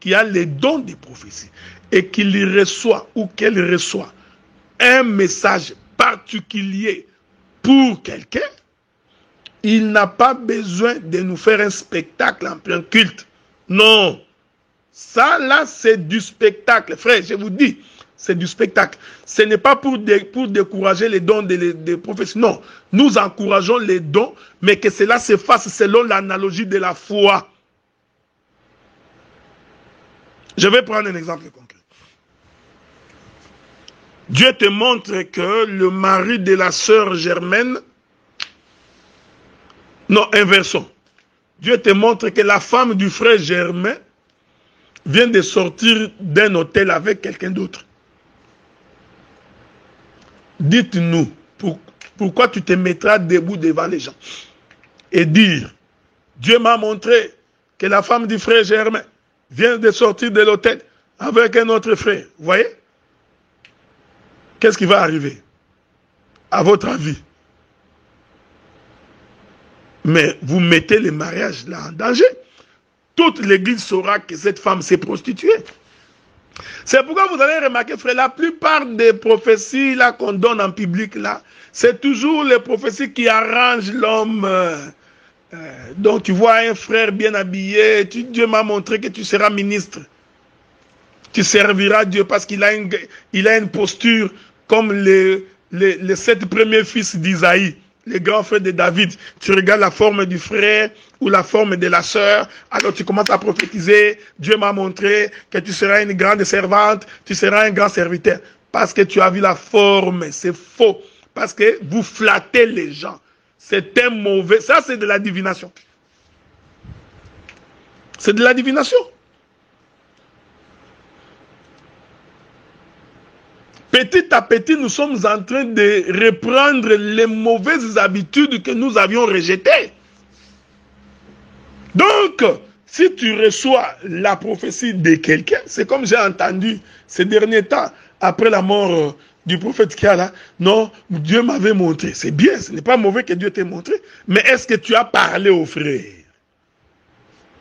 qui a les dons des prophéties, et qu'il reçoit ou qu'elle reçoit un message particulier pour quelqu'un, il n'a pas besoin de nous faire un spectacle en plein culte. Non. Ça, là, c'est du spectacle. Frère, je vous dis, c'est du spectacle. Ce n'est pas pour décourager les dons des prophéties. Non. Nous encourageons les dons, mais que cela se fasse selon l'analogie de la foi. Je vais prendre un exemple concret. Dieu te montre que le mari de la sœur Germaine, non, inversons. Dieu te montre que la femme du frère Germain vient de sortir d'un hôtel avec quelqu'un d'autre. Dites-nous, pourquoi tu te mettras debout devant les gens et dire, Dieu m'a montré que la femme du frère Germain vient de sortir de l'hôtel avec un autre frère. Vous voyez? Qu'est-ce qui va arriver? À votre avis? Mais vous mettez le mariage là en danger. Toute l'église saura que cette femme s'est prostituée. C'est pourquoi vous allez remarquer, frère, la plupart des prophéties là qu'on donne en public là, c'est toujours les prophéties qui arrangent l'homme. Donc tu vois un frère bien habillé, Dieu m'a montré que tu seras ministre. Tu serviras Dieu parce qu'il a une posture comme les 7 premiers fils d'Isaïe, les grands frères de David. Tu regardes la forme du frère ou la forme de la sœur, alors tu commences à prophétiser. Dieu m'a montré que tu seras une grande servante, tu seras un grand serviteur. Parce que tu as vu la forme, c'est faux. Parce que vous flattez les gens. C'est un mauvais... Ça, c'est de la divination. C'est de la divination. petit à petit, nous sommes en train de reprendre les mauvaises habitudes que nous avions rejetées. Donc, si tu reçois la prophétie de quelqu'un, c'est comme j'ai entendu ces derniers temps, après la mort du prophète qui a là, non, Dieu m'avait montré. C'est bien, ce n'est pas mauvais que Dieu t'ait montré, mais est-ce que tu as parlé au frère?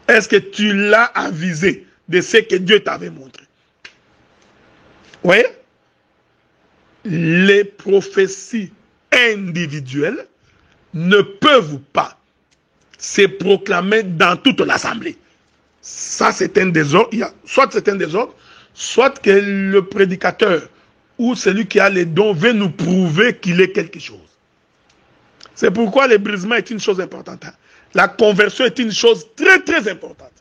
Est-ce que tu l'as avisé de ce que Dieu t'avait montré? Vous voyez? Les prophéties individuelles ne peuvent pas se proclamer dans toute l'assemblée. Ça, c'est un désordre. Soit c'est un désordre, soit que le prédicateur ou celui qui a les dons veut nous prouver qu'il est quelque chose. C'est pourquoi le brisement est une chose importante. La conversion est une chose très très importante.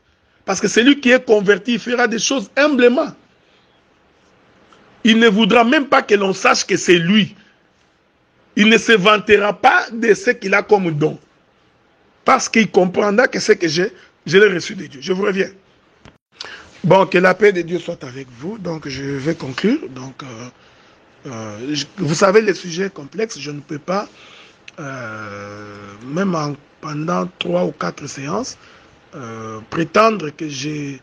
Parce que celui qui est converti fera des choses humblement. Il ne voudra même pas que l'on sache que c'est lui. Il ne se vantera pas de ce qu'il a comme don. Parce qu'il comprendra que ce que j'ai, je l'ai reçu de Dieu. Je vous reviens. Bon, que la paix de Dieu soit avec vous. Donc, je vais conclure. Donc, vous savez, les sujets complexes, je ne peux pas, même pendant 3 ou 4 séances, prétendre que j'ai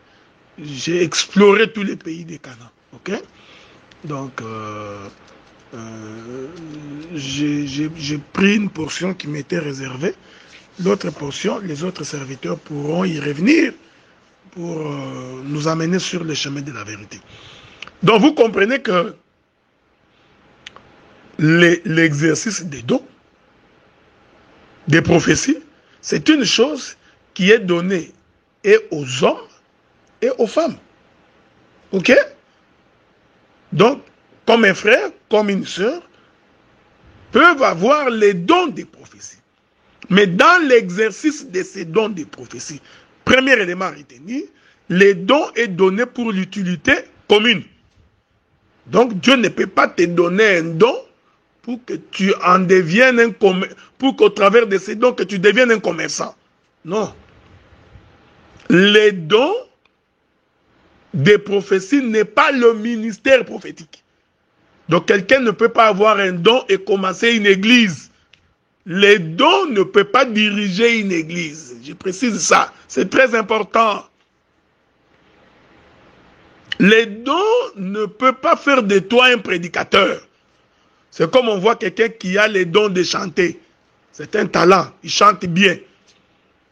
exploré tous les pays des Canaan. Ok? Donc, j'ai pris une portion qui m'était réservée. L'autre portion, les autres serviteurs pourront y revenir pour nous amener sur le chemin de la vérité. Donc, vous comprenez que l'exercice des dons, des prophéties, c'est une chose qui est donnée et aux hommes et aux femmes. Ok? Donc, comme un frère, comme une sœur, peuvent avoir les dons des prophéties. Mais dans l'exercice de ces dons des prophéties, premier élément à retenir, les dons est donné pour l'utilité commune. Donc Dieu ne peut pas te donner un don pour que tu en deviennes un commerçant, pour qu'au travers de ces dons que tu deviennes un commerçant. Non. Les dons des prophéties n'est pas le ministère prophétique. Donc quelqu'un ne peut pas avoir un don et commencer une église. Les dons ne peuvent pas diriger une église. Je précise ça. C'est très important. Les dons ne peuvent pas faire de toi un prédicateur. C'est comme on voit quelqu'un qui a les dons de chanter. C'est un talent. Il chante bien.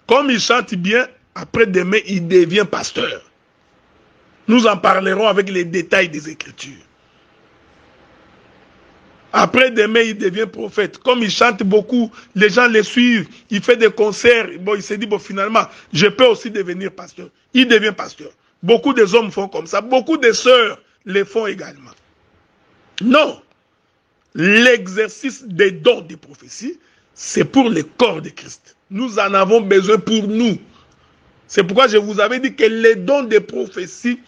Comme il chante bien, après-demain, il devient pasteur. Nous en parlerons avec les détails des Écritures. Après-demain, il devient prophète. Comme il chante beaucoup, les gens le suivent. Il fait des concerts. Bon, il s'est dit, bon, finalement, je peux aussi devenir pasteur. Il devient pasteur. Beaucoup des hommes font comme ça. Beaucoup de sœurs le font également. Non. L'exercice des dons des prophéties, c'est pour le corps de Christ. Nous en avons besoin pour nous. C'est pourquoi je vous avais dit que les dons des prophéties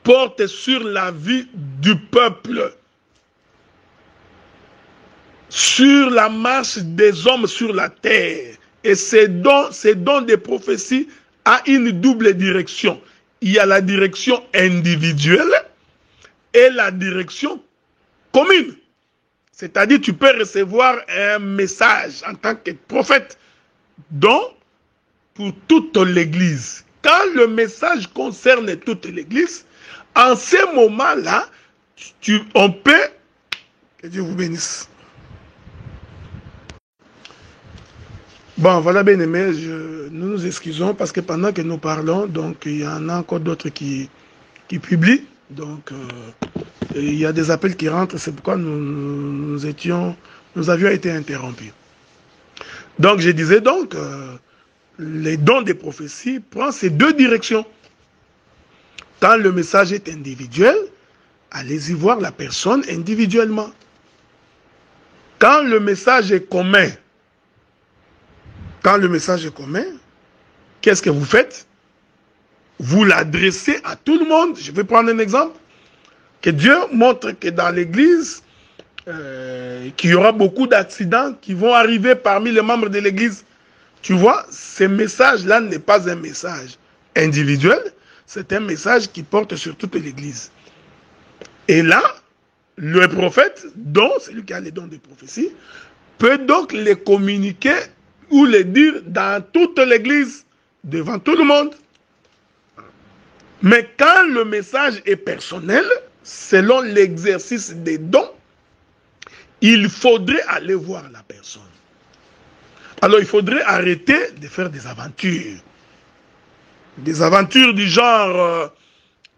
portent sur la vie du peuple. Sur la marche des hommes sur la terre. Et ces dons des prophéties a une double direction. Il y a la direction individuelle et la direction commune. C'est-à-dire tu peux recevoir un message en tant que prophète, don pour toute l'église. Quand le message concerne toute l'église, en ce moment-là, on peut... Que Dieu vous bénisse. Bon, voilà, bien aimé, nous nous excusons parce que pendant que nous parlons, donc il y en a encore d'autres qui publient. Donc, il y a des appels qui rentrent, c'est pourquoi nous avions été interrompus. Donc, je disais donc, les dons des prophéties prennent ces deux directions. Quand le message est individuel, allez-y voir la personne individuellement. Quand le message est commun, qu'est-ce que vous faites? Vous l'adressez à tout le monde. Je vais prendre un exemple. Que Dieu montre que dans l'église, qu'il y aura beaucoup d'accidents qui vont arriver parmi les membres de l'église. Tu vois, ce message-là n'est pas un message individuel, c'est un message qui porte sur toute l'église. Et là, le prophète, dont celui qui a les dons de prophétie, peut donc les communiquer ou les dire dans toute l'église, devant tout le monde. Mais quand le message est personnel, selon l'exercice des dons, il faudrait aller voir la personne. Alors il faudrait arrêter de faire des aventures. Des aventures du genre,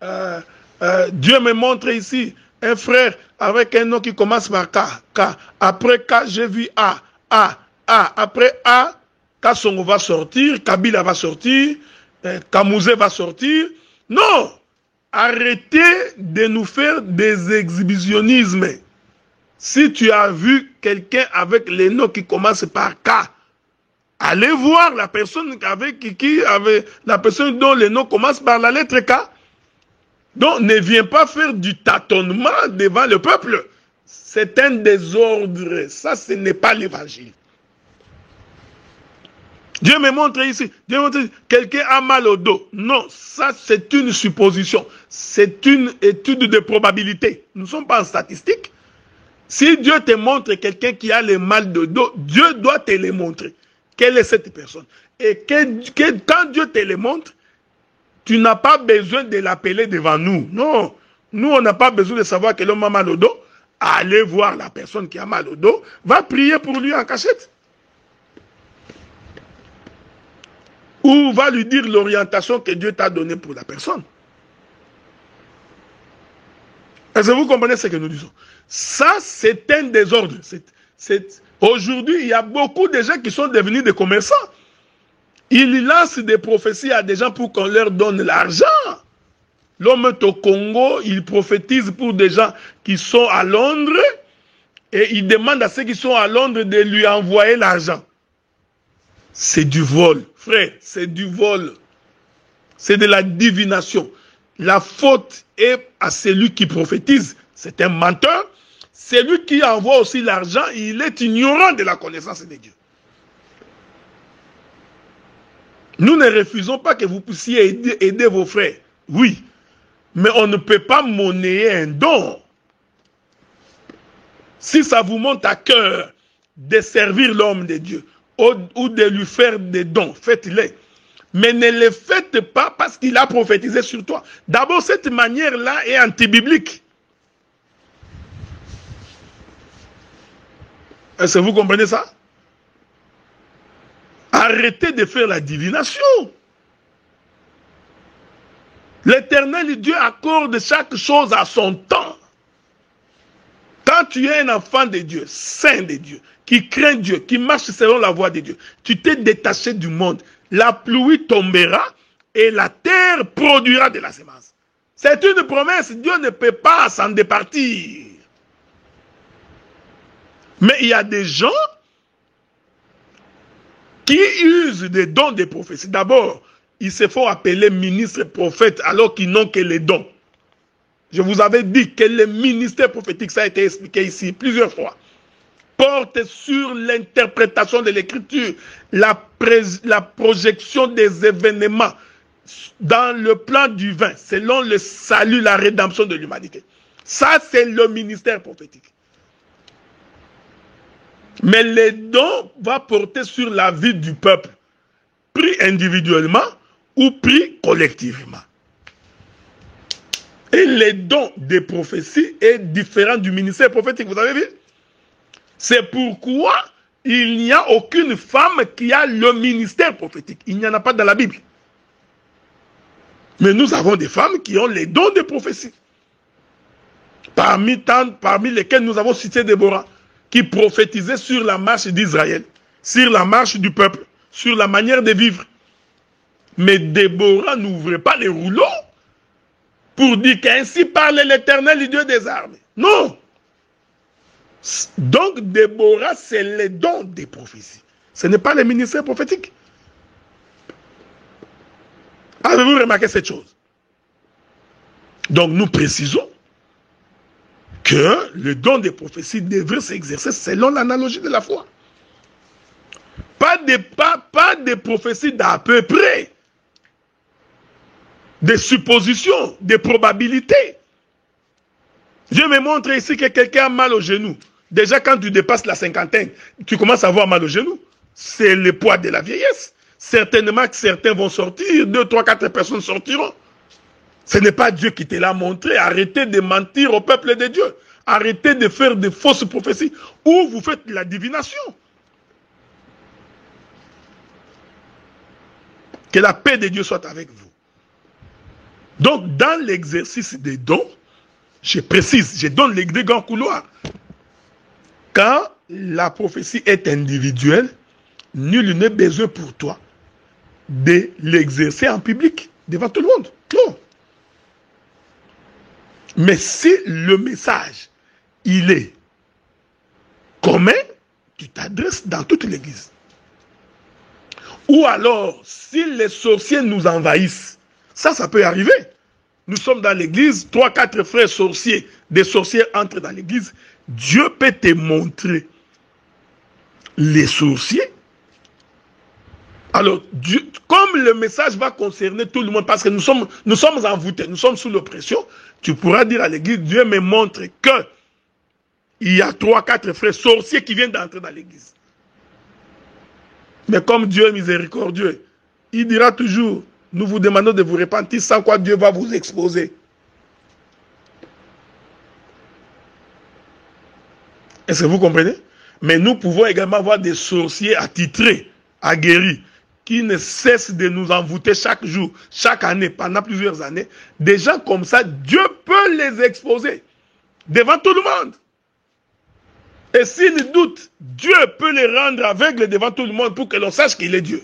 Dieu me montre ici un frère avec un nom qui commence par K, K. Après K, j'ai vu A, A, A. Après A, Kassongo va sortir, Kabila va sortir, Kamouze va sortir. Non! Arrêtez de nous faire des exhibitionnismes. Si tu as vu quelqu'un avec les noms qui commencent par K, allez voir la personne la personne dont les noms commencent par la lettre K. Donc ne viens pas faire du tâtonnement devant le peuple. C'est un désordre. Ça, ce n'est pas l'évangile. Dieu me montre ici, quelqu'un a mal au dos. Non, ça c'est une supposition. C'est une étude de probabilité. Nous ne sommes pas en statistique. Si Dieu te montre quelqu'un qui a le mal de dos, Dieu doit te le montrer. Quelle est cette personne? Et quand Dieu te le montre, tu n'as pas besoin de l'appeler devant nous. Non, nous on n'a pas besoin de savoir que l'homme a mal au dos. Allez voir la personne qui a mal au dos, va prier pour lui en cachette. Ou va lui dire l'orientation que Dieu t'a donnée pour la personne. Est-ce que vous comprenez ce que nous disons? Ça, c'est un désordre. Aujourd'hui, il y a beaucoup de gens qui sont devenus des commerçants. Ils lancent des prophéties à des gens pour qu'on leur donne l'argent. L'homme est au Congo, il prophétise pour des gens qui sont à Londres et il demande à ceux qui sont à Londres de lui envoyer l'argent. C'est du vol, frère, c'est du vol. C'est de la divination. La faute est à celui qui prophétise. C'est un menteur. Celui qui envoie aussi l'argent, il est ignorant de la connaissance de Dieu. Nous ne refusons pas que vous puissiez aider vos frères. Oui. Mais on ne peut pas monnayer un don. Si ça vous monte à cœur de servir l'homme de Dieu, ou de lui faire des dons, faites-les. Mais ne les faites pas parce qu'il a prophétisé sur toi. D'abord, cette manière-là est anti-biblique. Est-ce que vous comprenez ça? Arrêtez de faire la divination. L'Éternel Dieu accorde chaque chose à son temps. Quand tu es un enfant de Dieu, saint de Dieu, qui craint Dieu, qui marche selon la voie de Dieu, tu t'es détaché du monde. La pluie tombera et la terre produira de la semence. C'est une promesse. Dieu ne peut pas s'en départir. Mais il y a des gens qui usent des dons de prophétie. D'abord, ils se font appeler ministres prophètes alors qu'ils n'ont que les dons. Je vous avais dit que le ministère prophétique, ça a été expliqué ici plusieurs fois, porte sur l'interprétation de l'écriture, la projection des événements dans le plan divin, selon le salut, la rédemption de l'humanité. Ça, c'est le ministère prophétique. Mais les dons vont porter sur la vie du peuple, pris individuellement ou pris collectivement. Et les dons des prophéties est différent du ministère prophétique, vous avez vu? C'est pourquoi il n'y a aucune femme qui a le ministère prophétique. Il n'y en a pas dans la Bible. Mais nous avons des femmes qui ont les dons des prophéties. Parmi lesquelles nous avons cité Déborah, qui prophétisait sur la marche d'Israël, sur la marche du peuple, sur la manière de vivre. Mais Déborah n'ouvrait pas les rouleaux pour dire qu'ainsi parle l'Éternel, Dieu des armées. Non. Donc Déborah, c'est les dons des prophéties. Ce n'est pas le ministère prophétique. Avez-vous remarqué cette chose? Donc nous précisons que le don des prophéties devrait s'exercer selon l'analogie de la foi. Pas des prophéties d'à peu près, des suppositions, des probabilités. Dieu me montre ici que quelqu'un a mal au genou. Déjà, quand tu dépasses la cinquantaine, tu commences à avoir mal au genou. C'est le poids de la vieillesse. Certainement que certains vont sortir, 2, 3, 4 personnes sortiront. Ce n'est pas Dieu qui te l'a montré. Arrêtez de mentir au peuple de Dieu. Arrêtez de faire de fausses prophéties ou vous faites la divination. Que la paix de Dieu soit avec vous. Donc, dans l'exercice des dons, je précise, je donne les deux grands couloirs. Quand la prophétie est individuelle, nul n'est besoin pour toi de l'exercer en public, devant tout le monde. Non. Mais si le message, il est commun, tu t'adresses dans toute l'église. Ou alors, si les sorciers nous envahissent, ça peut arriver. Nous sommes dans l'église, 3, 4 frères sorciers, des sorciers entrent dans l'église. Dieu peut te montrer les sorciers. Alors, Dieu, comme le message va concerner tout le monde, parce que nous sommes envoûtés, nous sommes sous l'oppression, tu pourras dire à l'église, Dieu me montre que il y a 3, 4 frères sorciers qui viennent d'entrer dans l'église. Mais comme Dieu est miséricordieux, il dira toujours, nous vous demandons de vous repentir, sans quoi Dieu va vous exposer. Est-ce que vous comprenez? Mais nous pouvons également avoir des sorciers attitrés, aguerris, qui ne cessent de nous envoûter chaque jour, chaque année, pendant plusieurs années. Des gens comme ça, Dieu peut les exposer devant tout le monde. Et s'ils doutent, Dieu peut les rendre aveugles devant tout le monde pour que l'on sache qu'il est Dieu.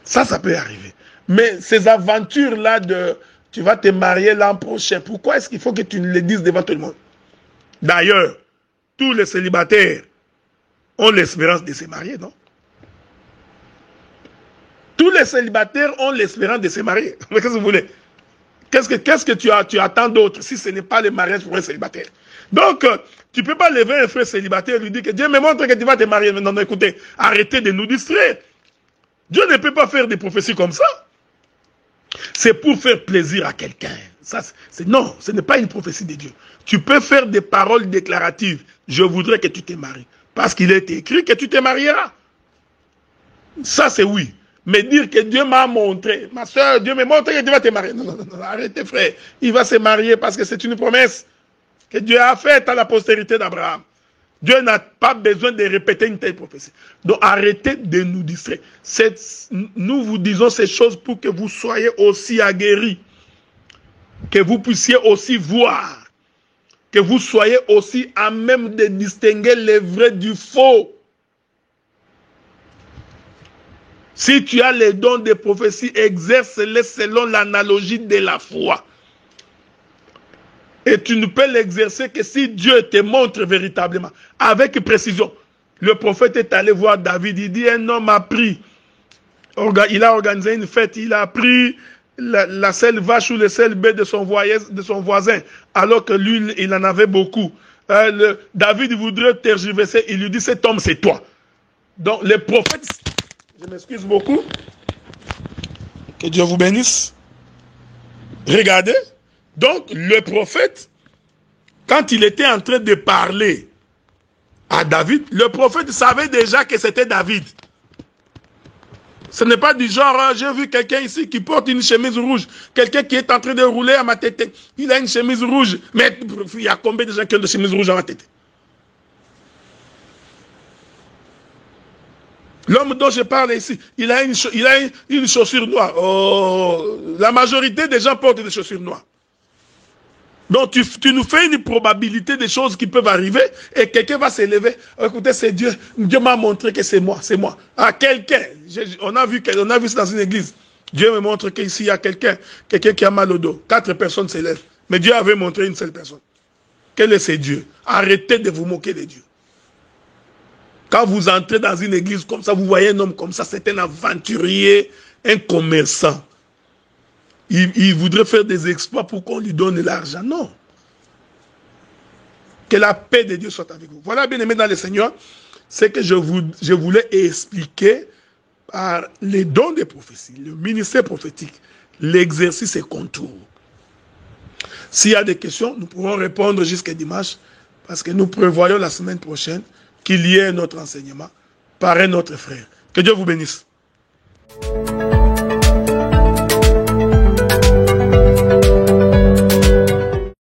Ça peut arriver. Mais ces aventures-là de tu vas te marier l'an prochain, pourquoi est-ce qu'il faut que tu les dises devant tout le monde? D'ailleurs, tous les célibataires ont l'espérance de se marier, non? Tous les célibataires ont l'espérance de se marier. Mais qu'est-ce que vous voulez? Qu'est-ce que tu attends d'autre si ce n'est pas le mariage pour un célibataire? Donc, tu ne peux pas lever un frère célibataire et lui dire que Dieu me montre que tu vas te marier. Non, non, écoutez, arrêtez de nous distraire. Dieu ne peut pas faire des prophéties comme ça. C'est pour faire plaisir à quelqu'un. Non, ce n'est pas une prophétie de Dieu. Tu peux faire des paroles déclaratives. Je voudrais que tu te maries. Parce qu'il est écrit que tu te marieras. Ça, c'est oui. Mais dire que Dieu m'a montré, ma soeur, Dieu me montre que tu vas te marier. Non, non, non, arrêtez, frère. Il va se marier parce que c'est une promesse que Dieu a faite à la postérité d'Abraham. Dieu n'a pas besoin de répéter une telle prophétie. Donc arrêtez de nous distraire. Nous vous disons ces choses pour que vous soyez aussi aguerris. Que vous puissiez aussi voir. Que vous soyez aussi à même de distinguer le vrai du faux. Si tu as les dons de prophétie, exerce-les selon l'analogie de la foi. Et tu ne peux l'exercer que si Dieu te montre véritablement, avec précision. Le prophète est allé voir David, il dit, un homme a pris, il a organisé une fête, il a pris la seule vache ou le seul bœuf de son voisin, alors que lui, il en avait beaucoup. David voudrait tergiverser, il lui dit, cet homme c'est toi. Donc le prophète, je m'excuse beaucoup, que Dieu vous bénisse. Regardez. Donc, le prophète, quand il était en train de parler à David, le prophète savait déjà que c'était David. Ce n'est pas du genre, j'ai vu quelqu'un ici qui porte une chemise rouge, quelqu'un qui est en train de rouler à ma tête, il a une chemise rouge, mais il y a combien de gens qui ont une chemise rouge à ma tête? L'homme dont je parle ici, il a une chaussure noire. Oh, la majorité des gens portent des chaussures noires. Donc tu nous fais une probabilité des choses qui peuvent arriver et quelqu'un va s'élever. Écoutez, c'est Dieu. Dieu m'a montré que c'est moi, c'est moi. Ah, quelqu'un. On a vu ça dans une église. Dieu me montre qu'ici il y a quelqu'un qui a mal au dos. 4 personnes s'élèvent. Mais Dieu avait montré une seule personne. Quel est ce Dieu? Arrêtez de vous moquer de Dieu. Quand vous entrez dans une église comme ça, vous voyez un homme comme ça, c'est un aventurier, un commerçant. Il voudrait faire des exploits pour qu'on lui donne l'argent. Non. Que la paix de Dieu soit avec vous. Voilà, bien aimé dans le Seigneur, c'est que je voulais expliquer par les dons de prophétie, le ministère prophétique, l'exercice et contours. S'il y a des questions, nous pourrons répondre jusqu'à dimanche, parce que nous prévoyons la semaine prochaine qu'il y ait notre enseignement par un autre frère. Que Dieu vous bénisse.